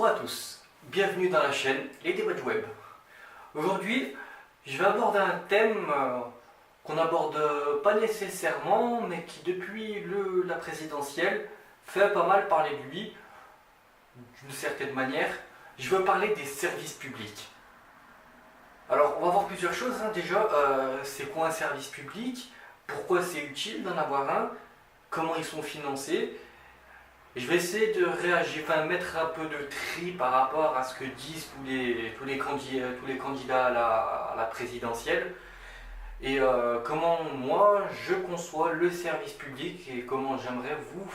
Bonjour à tous, bienvenue dans la chaîne Les Débats du Web. Aujourd'hui, je vais aborder un thème qu'on n'aborde pas nécessairement, mais qui depuis la présidentielle fait pas mal parler de lui, d'une certaine manière. Je veux parler des services publics. Alors, on va voir plusieurs choses. Déjà, c'est quoi un service public? Pourquoi c'est utile d'en avoir un? Comment ils sont financés? Je vais essayer de réagir, mettre un peu de tri par rapport à ce que disent tous les candidats à la présidentielle et comment moi je conçois le service public et comment j'aimerais vous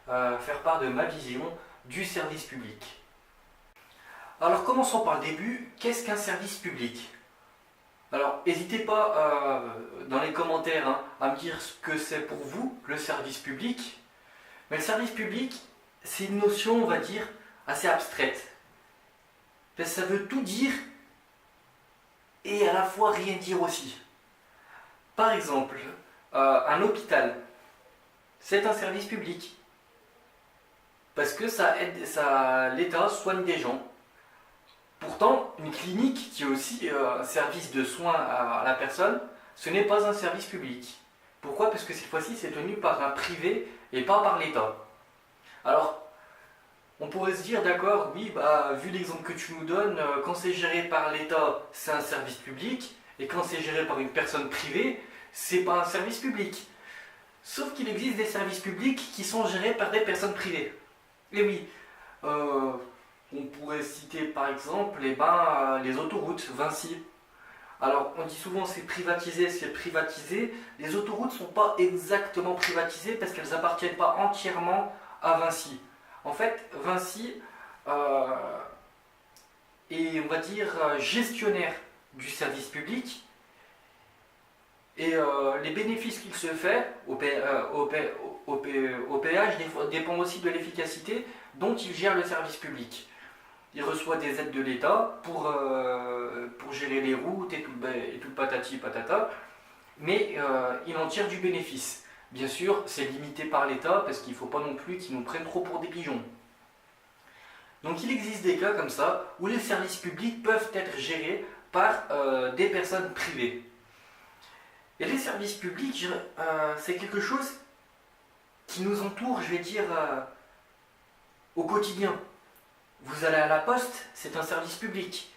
faire part de ma vision du service public. Alors commençons par le début. Qu'est-ce qu'un service public? Alors n'hésitez pas dans les commentaires à me dire ce que c'est pour vous le service public. Mais le service public, c'est une notion, on va dire, assez abstraite. Parce que ça veut tout dire et à la fois rien dire aussi. Par exemple, un hôpital, c'est un service public. Parce que l'État soigne des gens. Pourtant, une clinique qui est aussi un service de soins à la personne, ce n'est pas un service public. Pourquoi? Parce que cette fois-ci, c'est tenu par un privé et pas par l'État. Alors, on pourrait se dire, d'accord, oui, vu l'exemple que tu nous donnes, quand c'est géré par l'État, c'est un service public, et quand c'est géré par une personne privée, c'est pas un service public. Sauf qu'il existe des services publics qui sont gérés par des personnes privées. Et oui, on pourrait citer par exemple les autoroutes, Vinci. Alors, on dit souvent c'est privatisé, c'est privatisé. Les autoroutes ne sont pas exactement privatisées parce qu'elles n'appartiennent pas entièrement à Vinci. En fait, Vinci est, on va dire, gestionnaire du service public et les bénéfices qu'il se fait au péage dépendent aussi de l'efficacité dont il gère le service public. Il reçoit des aides de l'État pour gérer les routes et tout le patati patata, mais il en tire du bénéfice. Bien sûr, c'est limité par l'État parce qu'il ne faut pas non plus qu'ils nous prennent trop pour des pigeons. Donc il existe des cas comme ça où les services publics peuvent être gérés par des personnes privées. Et les services publics, c'est quelque chose qui nous entoure, je vais dire, au quotidien. Vous allez à la poste, c'est un service public,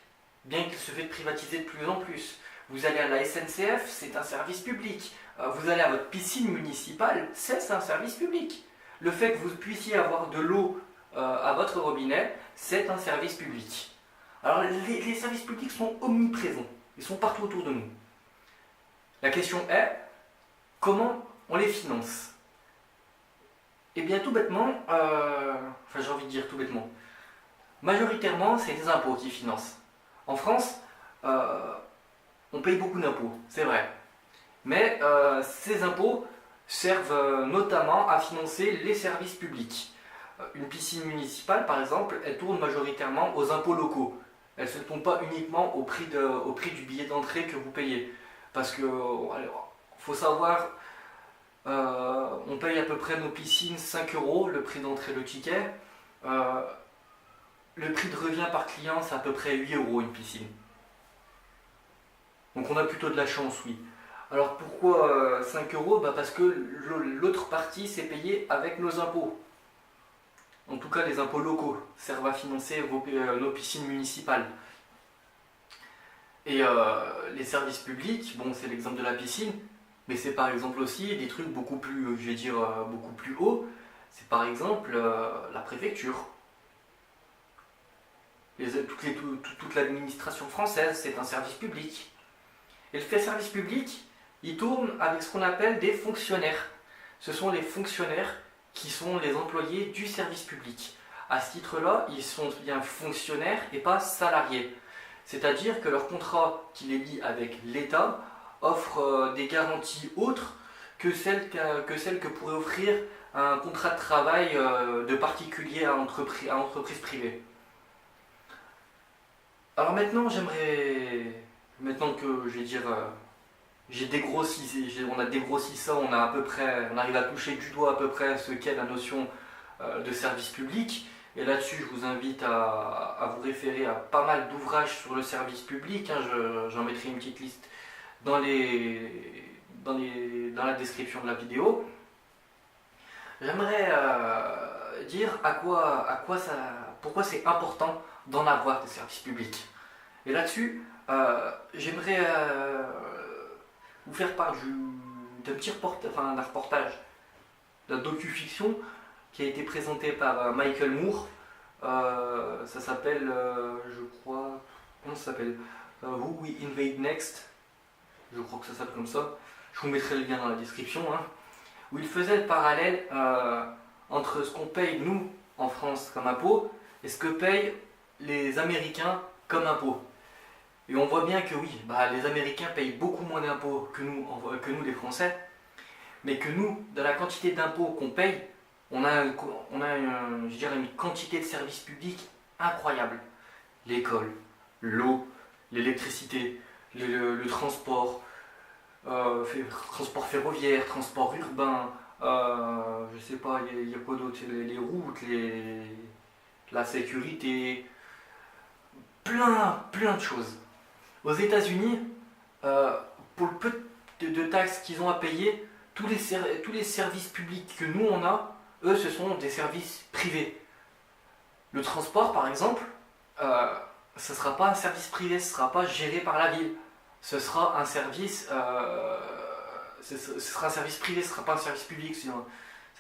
bien qu'il se fait privatiser de plus en plus. Vous allez à la SNCF, c'est un service public. Vous allez à votre piscine municipale, c'est un service public. Le fait que vous puissiez avoir de l'eau à votre robinet, c'est un service public. Alors les services publics sont omniprésents, ils sont partout autour de nous. La question est, comment on les finance? Eh bien tout bêtement, j'ai envie de dire tout bêtement, majoritairement, c'est des impôts qui financent. En France, on paye beaucoup d'impôts, c'est vrai. Mais ces impôts servent notamment à financer les services publics. Une piscine municipale, par exemple, elle tourne majoritairement aux impôts locaux. Elle ne se tourne pas uniquement au prix du billet d'entrée que vous payez. Parce que, faut savoir, on paye à peu près nos piscines 5 €, le prix d'entrée, le ticket. Le prix de revient par client, c'est à peu près 8 € une piscine. Donc on a plutôt de la chance, oui. Alors pourquoi 5 €? Parce que l'autre partie, c'est payé avec nos impôts. En tout cas, les impôts locaux servent à financer nos piscines municipales. Et les services publics, bon, c'est l'exemple de la piscine, mais c'est par exemple aussi des trucs beaucoup plus, je vais dire, beaucoup plus hauts. C'est par exemple la préfecture. Toute l'administration française, c'est un service public. Et le service public, il tourne avec ce qu'on appelle des fonctionnaires. Ce sont les fonctionnaires qui sont les employés du service public. À ce titre-là, ils sont bien fonctionnaires et pas salariés. C'est-à-dire que leur contrat qui les lie avec l'État offre des garanties autres que celles que pourrait offrir un contrat de travail de particulier à entreprise privée. Alors maintenant, maintenant que je vais dire, on a dégrossi ça, on arrive à toucher du doigt à peu près ce qu'est la notion de service public. Et là-dessus, je vous invite à vous référer à pas mal d'ouvrages sur le service public. Hein. J'en mettrai une petite liste dans la description de la vidéo. J'aimerais dire pourquoi c'est important d'en avoir des services publics. Et là-dessus, j'aimerais vous faire part d'un petit reportage, d'un docu-fiction qui a été présenté par Michael Moore. Ça s'appelle, je crois, comment ça s'appelle, Who We Invade Next. Je crois que ça s'appelle comme ça. Je vous mettrai le lien dans la description. Hein, où il faisait le parallèle entre ce qu'on paye nous en France comme impôt et ce que payent les Américains comme impôt. Et on voit bien que oui, les Américains payent beaucoup moins d'impôts que nous les Français, mais que nous, dans la quantité d'impôts qu'on paye, on a une quantité de services publics incroyable. L'école, l'eau, l'électricité, le transport, transport ferroviaire, transport urbain, je sais pas, il y a quoi d'autre, les routes, la sécurité, plein de choses. Aux États-Unis, pour le peu de taxes qu'ils ont à payer, tous les services publics que nous on a, eux, ce sont des services privés. Le transport, par exemple, ce ne sera pas un service privé, ce ne sera pas géré par la ville. Ce sera un service, privé, ce ne sera pas un service public. Ça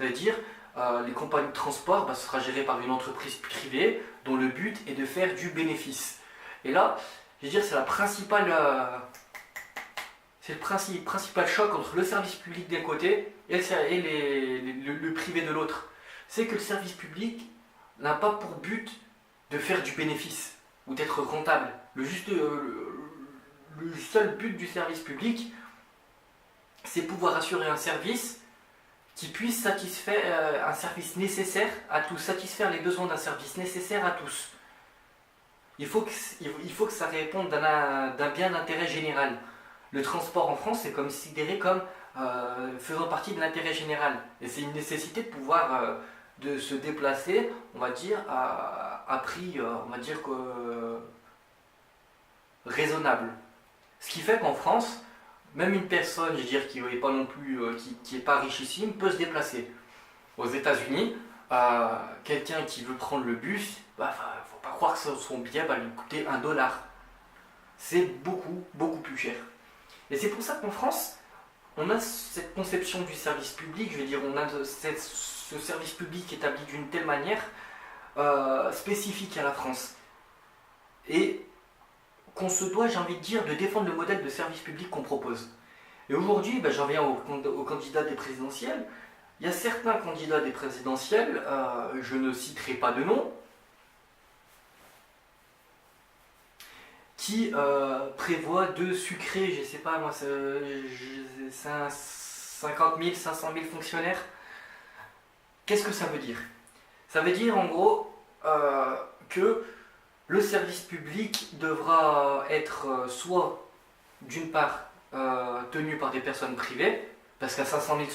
veut dire, les compagnies de transport, ce sera géré par une entreprise privée dont le but est de faire du bénéfice. Et là, je veux dire, c'est le principal choc entre le service public d'un côté et le privé de l'autre. C'est que le service public n'a pas pour but de faire du bénéfice ou d'être rentable. Le seul but du service public, c'est pouvoir assurer un service qui puisse satisfaire un service nécessaire à tous, satisfaire les besoins d'un service nécessaire à tous. Il faut que ça réponde d'un bien d'intérêt général. Le transport en France est considéré comme faisant partie de l'intérêt général. Et c'est une nécessité de pouvoir de se déplacer, on va dire, à prix, on va dire, raisonnable. Ce qui fait qu'en France, même une personne, je veux dire, qui n'est pas non plus, qui est pas richissime, peut se déplacer. Aux États-Unis, quelqu'un qui veut prendre le bus, faut pas croire que son billet va lui coûter $1. C'est beaucoup plus cher. Et c'est pour ça qu'en France, on a cette conception du service public, je veux dire, on a ce service public établi d'une telle manière spécifique à la France. Et qu'on se doit, j'ai envie de dire, de défendre le modèle de service public qu'on propose. Et aujourd'hui, j'en viens aux candidats des présidentielles. Il y a certains candidats des présidentielles, je ne citerai pas de nom, qui prévoit de sucrer, je sais pas moi, 50 000, 500 000 fonctionnaires. Qu'est-ce que ça veut dire? Ça veut dire en gros que le service public devra être soit d'une part tenu par des personnes privées, parce qu'à 500 000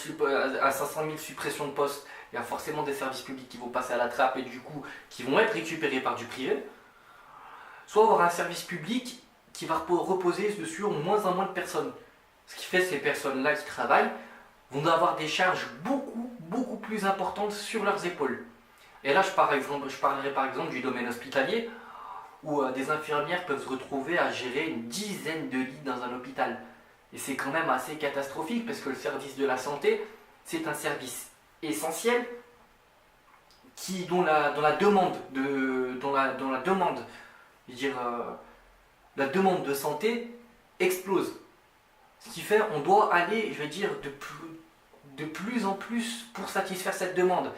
suppressions de postes, il y a forcément des services publics qui vont passer à la trappe et du coup qui vont être récupérés par du privé. Soit avoir un service public qui va reposer sur moins en moins de personnes. Ce qui fait que ces personnes-là qui travaillent vont avoir des charges beaucoup plus importantes sur leurs épaules. Et là, je parlerai par exemple du domaine hospitalier, où des infirmières peuvent se retrouver à gérer une dizaine de lits dans un hôpital. Et c'est quand même assez catastrophique, parce que le service de la santé, c'est un service essentiel dont la demande la demande de santé explose. Ce qui fait qu'on doit aller, je veux dire, de plus en plus pour satisfaire cette demande.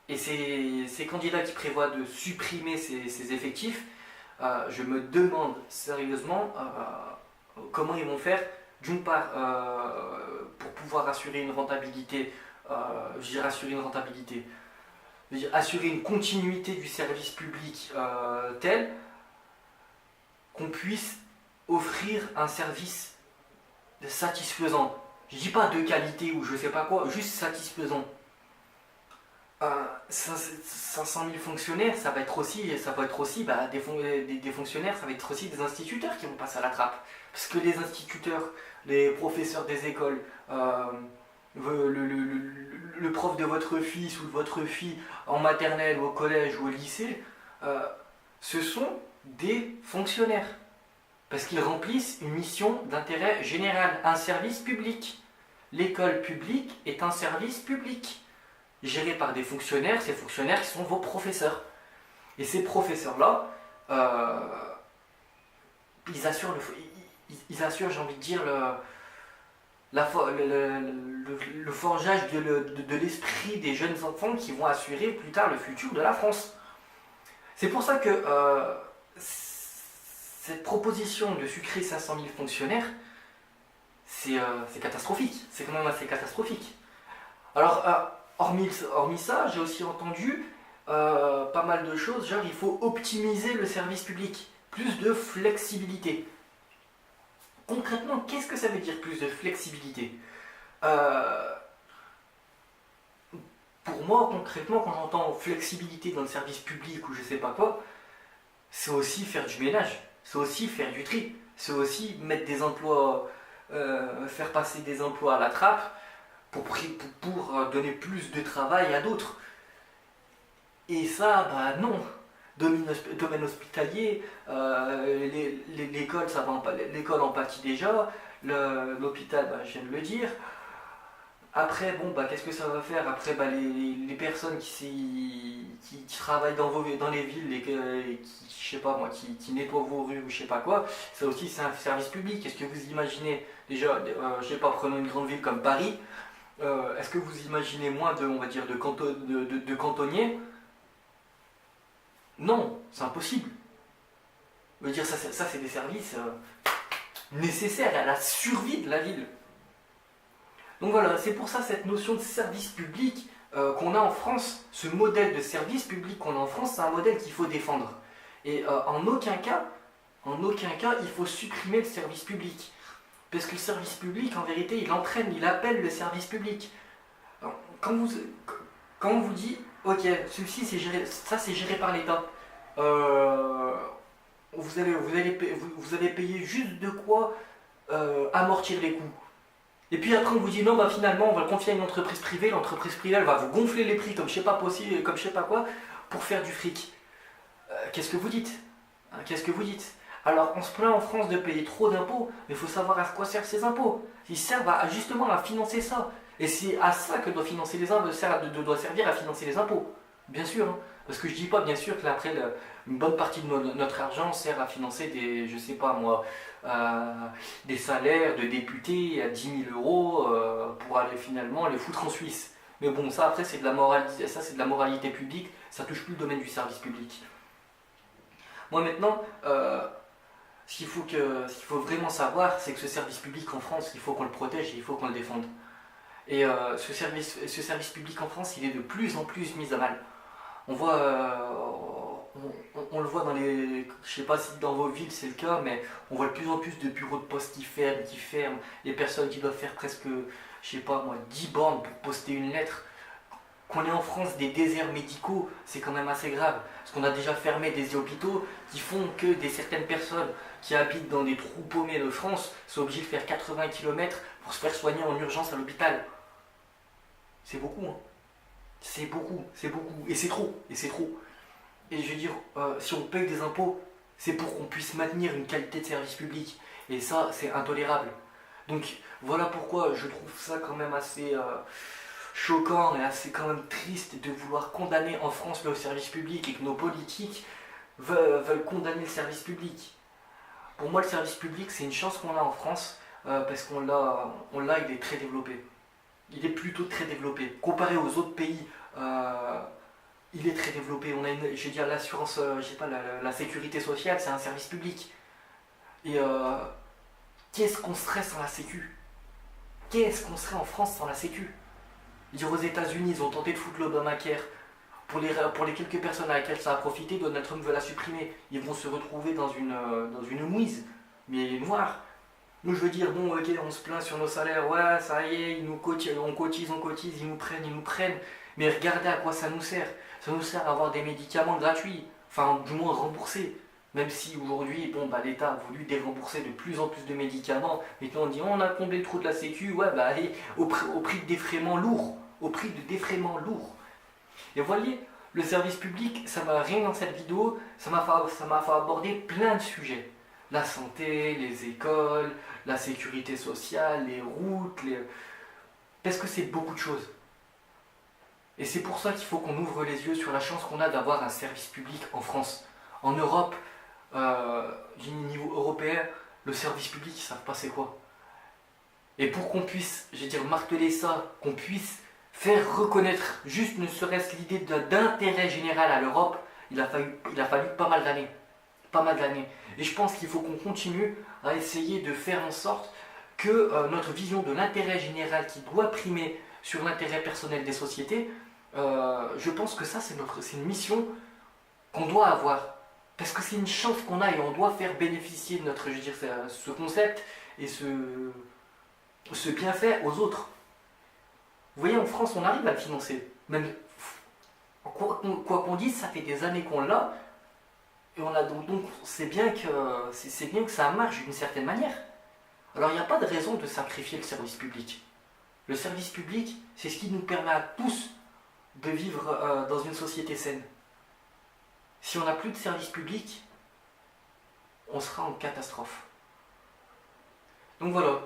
Et ces candidats qui prévoient de supprimer ces effectifs, je me demande sérieusement comment ils vont faire, d'une part, pour pouvoir assurer une rentabilité, assurer une continuité du service public tel qu'on puisse offrir un service satisfaisant. Je dis pas de qualité ou je sais pas quoi, juste satisfaisant. 500 000 fonctionnaires, ça va être aussi des fonctionnaires, ça va être aussi des instituteurs qui vont passer à la trappe. Parce que les instituteurs, les professeurs des écoles, le prof de votre fils ou de votre fille en maternelle ou au collège ou au lycée, euh, ce sont des fonctionnaires. Parce qu'ils remplissent une mission d'intérêt général, un service public. L'école publique est un service public, géré par des fonctionnaires, ces fonctionnaires qui sont vos professeurs. Et ces professeurs-là, ils assurent, j'ai envie de dire, le forgeage de l'esprit des jeunes enfants qui vont assurer plus tard le futur de la France. C'est pour ça que cette proposition de sucrer 500 000 fonctionnaires, c'est catastrophique. C'est quand même assez catastrophique. Alors, hormis ça, j'ai aussi entendu pas mal de choses, genre il faut optimiser le service public, plus de flexibilité. Concrètement, qu'est-ce que ça veut dire plus de flexibilité? Pour moi, concrètement, quand j'entends flexibilité dans le service public ou je sais pas quoi, c'est aussi faire du ménage, c'est aussi faire du tri, c'est aussi mettre des emplois, faire passer des emplois à la trappe pour donner plus de travail à d'autres. Et ça, bah non. Domaine hospitalier, l'école, l'école en pâtit déjà, l'hôpital, bah, je viens de le dire. Après, bon, bah, qu'est-ce que ça va faire? Après, bah, les personnes qui travaillent dans les villes et qui, je sais pas moi, qui nettoient vos rues ou je sais pas quoi, ça aussi c'est un service public. Est-ce que vous imaginez, déjà, je sais pas, prenons une grande ville comme Paris, est-ce que vous imaginez moins on va dire, de cantonniers? Non, c'est impossible. Je veux dire, ça c'est des services nécessaires à la survie de la ville. Donc voilà, c'est pour ça cette notion de service public qu'on a en France, ce modèle de service public qu'on a en France, c'est un modèle qu'il faut défendre. Et en aucun cas, il faut supprimer le service public. Parce que le service public, en vérité, il appelle le service public. Alors, quand on vous dit, ok, celui-ci c'est géré par l'État, vous allez payer juste de quoi amortir les coûts. Et puis après on vous dit non, bah finalement on va le confier à une entreprise privée, l'entreprise privée elle va vous gonfler les prix comme je sais pas possible, comme je sais pas quoi, pour faire du fric. Qu'est-ce que vous dites? Qu'est-ce que vous dites? Alors on se plaint en France de payer trop d'impôts, mais il faut savoir à quoi servent ces impôts. Ils servent justement à financer ça. Et c'est à ça que doit financer les impôts, doit servir à financer les impôts. Bien sûr, hein. Parce que je dis pas bien sûr que après une bonne partie de notre argent sert à financer des, je sais pas moi, des salaires de députés à 10 000 euros pour aller finalement les foutre en Suisse. Mais bon, ça après c'est de la moralité, ça c'est de la moralité publique, ça touche plus le domaine du service public. Moi maintenant, ce qu'il faut vraiment savoir, c'est que ce service public en France, il faut qu'on le protège et il faut qu'on le défende. Et ce service public en France, il est de plus en plus mis à mal. On voit, on le voit dans les, je sais pas si dans vos villes c'est le cas, mais on voit de plus en plus de bureaux de poste qui ferment, les personnes qui doivent faire presque, je sais pas moi, 10 bornes pour poster une lettre. Qu'on ait en France des déserts médicaux, c'est quand même assez grave. Parce qu'on a déjà fermé des hôpitaux qui font que certaines personnes qui habitent dans des trous paumés de France sont obligées de faire 80 km pour se faire soigner en urgence à l'hôpital. C'est beaucoup, hein. C'est beaucoup, et c'est trop, Et je veux dire, si on paye des impôts, c'est pour qu'on puisse maintenir une qualité de service public. Et ça, c'est intolérable. Donc voilà pourquoi je trouve ça quand même assez choquant et assez quand même triste de vouloir condamner en France le service public et que nos politiques veulent condamner le service public. Pour moi, le service public, c'est une chance qu'on a en France parce il est très développé. Il est plutôt très développé. Comparé aux autres pays, il est très développé. On a je veux dire, l'assurance, je sais pas, la sécurité sociale, c'est un service public. Et qu'est-ce qu'on serait sans la sécu? Qu'est-ce qu'on serait en France sans la sécu? Je veux dire, aux États-Unis, ils ont tenté de foutre l'Obamacare. Pour les quelques personnes à laquelle ça a profité, Donald Trump veut la supprimer. Ils vont se retrouver dans une mouise. Mais noire. Nous, je veux dire, bon, ok, on se plaint sur nos salaires, ouais, ça y est, on cotise, ils nous prennent. Mais regardez à quoi ça nous sert. Ça nous sert à avoir des médicaments gratuits, enfin du moins remboursés. Même si aujourd'hui, bon, bah, l'État a voulu dérembourser de plus en plus de médicaments. Maintenant on dit on a comblé le trou de la sécu, ouais bah allez, au prix de défraiements lourds. Au prix de défraiements lourds. Et vous voyez, le service public, ça m'a rien dans cette vidéo, ça m'a fait aborder plein de sujets. La santé, les écoles, la sécurité sociale, les routes, parce que c'est beaucoup de choses. Et c'est pour ça qu'il faut qu'on ouvre les yeux sur la chance qu'on a d'avoir un service public en France. En Europe, du niveau européen, le service public, ils ne savent pas c'est quoi. Et pour qu'on puisse, je veux dire, marteler ça, qu'on puisse faire reconnaître juste ne serait-ce l'idée d'intérêt général à l'Europe, il a fallu pas mal d'années. Pas mal d'années. Et je pense qu'il faut qu'on continue à essayer de faire en sorte que notre vision de l'intérêt général qui doit primer sur l'intérêt personnel des sociétés, je pense que ça c'est une mission qu'on doit avoir. Parce que c'est une chance qu'on a et on doit faire bénéficier de notre, je veux dire, ce concept et ce bienfait aux autres. Vous voyez, en France, on arrive à le financer. Même, quoi qu'on dise, ça fait des années qu'on l'a. Et on a donc c'est bien que ça marche d'une certaine manière. Alors il n'y a pas de raison de sacrifier le service public. Le service public, c'est ce qui nous permet à tous de vivre dans une société saine. Si on n'a plus de service public, on sera en catastrophe. Donc voilà,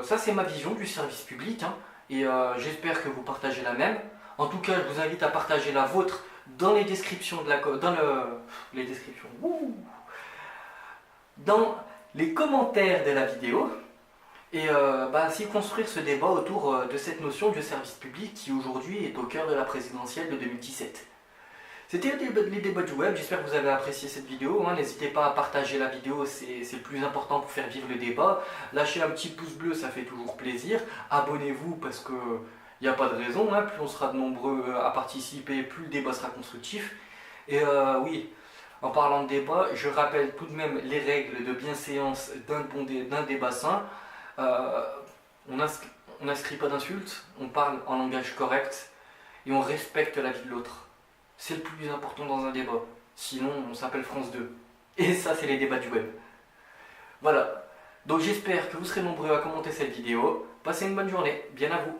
ça c'est ma vision du service public, hein, et j'espère que vous partagez la même. En tout cas, je vous invite à partager la vôtre dans les descriptions dans les commentaires de la vidéo, et ainsi construire ce débat autour de cette notion du service public qui aujourd'hui est au cœur de la présidentielle de 2017. C'était les débats du web, j'espère que vous avez apprécié cette vidéo, hein. N'hésitez pas à partager la vidéo, c'est le plus important pour faire vivre le débat. Lâchez un petit pouce bleu, ça fait toujours plaisir. Abonnez-vous parce que il n'y a pas de raison, hein. Plus on sera de nombreux à participer, plus le débat sera constructif. Et oui, en parlant de débat, je rappelle tout de même les règles de bienséance d'un débat sain. On n'inscrit pas d'insultes, on parle en langage correct et on respecte la vie de l'autre. C'est le plus important dans un débat. Sinon, on s'appelle France 2. Et ça, c'est les débats du web. Voilà. Donc j'espère que vous serez nombreux à commenter cette vidéo. Passez une bonne journée. Bien à vous.